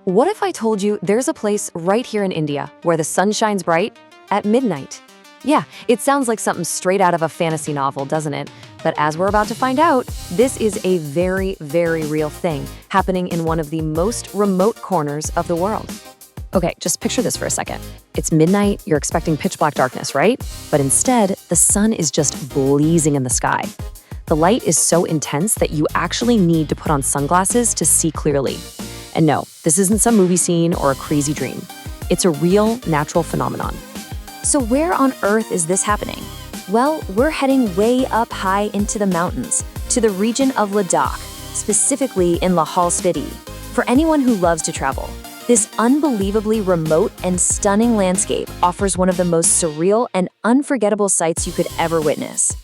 What if I told you there's a place right here in India where the sun shines bright at midnight? Yeah, it sounds like something straight out of a fantasy novel, doesn't it? But as we're about to find out, this is a very, very real thing happening in one of the most remote corners of the world. Okay, just picture this for a second. It's midnight, you're expecting pitch black darkness, right? But instead, the sun is just blazing in the sky. The light is so intense that you actually need to put on sunglasses to see clearly. And no, this isn't some movie scene or a crazy dream. It's a real, natural phenomenon. So where on earth is this happening? Well, we're heading way up high into the mountains, to the region of Ladakh, specifically in Lahaul Spiti. For anyone who loves to travel, this unbelievably remote and stunning landscape offers one of the most surreal and unforgettable sights you could ever witness.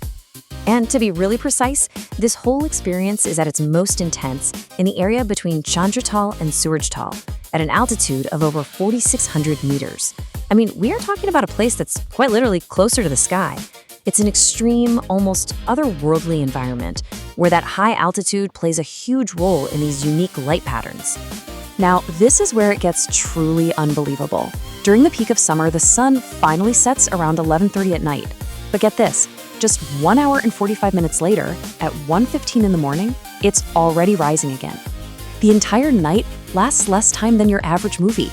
And to be really precise, this whole experience is at its most intense in the area between Chandratal and Surajtal, at an altitude of over 4,600 meters. I mean, we are talking about a place that's quite literally closer to the sky. It's an extreme, almost otherworldly environment where that high altitude plays a huge role in these unique light patterns. Now, this is where it gets truly unbelievable. During the peak of summer, the sun finally sets around 11:30 at night. But get this, just 1 hour and 45 minutes later, at 1:15 in the morning, it's already rising again. The entire night lasts less time than your average movie.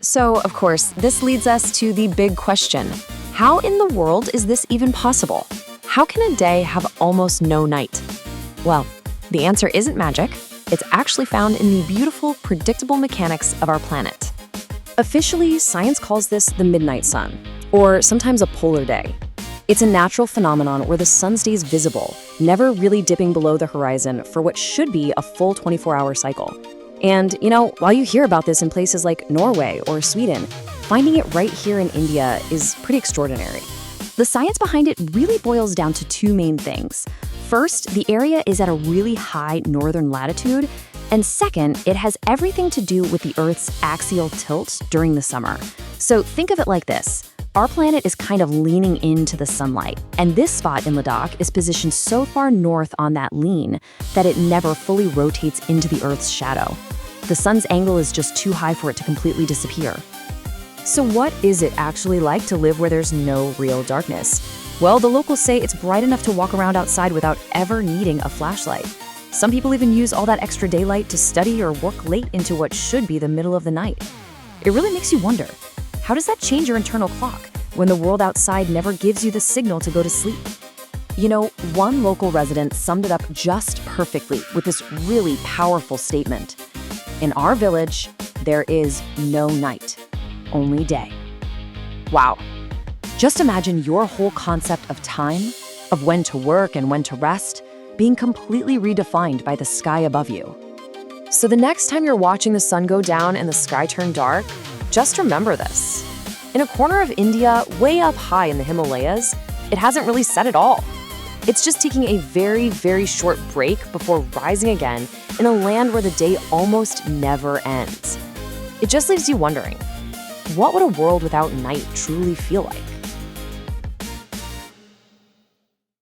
So, of course, this leads us to the big question. How in the world is this even possible? How can a day have almost no night? Well, the answer isn't magic. It's actually found in the beautiful, predictable mechanics of our planet. Officially, science calls this the midnight sun, or sometimes a polar day. It's a natural phenomenon where the sun stays visible, never really dipping below the horizon for what should be a full 24-hour cycle. And, while you hear about this in places like Norway or Sweden, finding it right here in India is pretty extraordinary. The science behind it really boils down to two main things. First, the area is at a really high northern latitude, and second, it has everything to do with the Earth's axial tilt during the summer. So think of it like this. Our planet is kind of leaning into the sunlight, and this spot in Ladakh is positioned so far north on that lean that it never fully rotates into the Earth's shadow. The sun's angle is just too high for it to completely disappear. So what is it actually like to live where there's no real darkness? Well, the locals say it's bright enough to walk around outside without ever needing a flashlight. Some people even use all that extra daylight to study or work late into what should be the middle of the night. It really makes you wonder, how does that change your internal clock when the world outside never gives you the signal to go to sleep? One local resident summed it up just perfectly with this really powerful statement. In our village, there is no night, only day. Wow. Just imagine your whole concept of time, of when to work and when to rest, being completely redefined by the sky above you. So the next time you're watching the sun go down and the sky turn dark, just remember this. In a corner of India, way up high in the Himalayas, it hasn't really set at all. It's just taking a very, very short break before rising again in a land where the day almost never ends. It just leaves you wondering, what would a world without night truly feel like?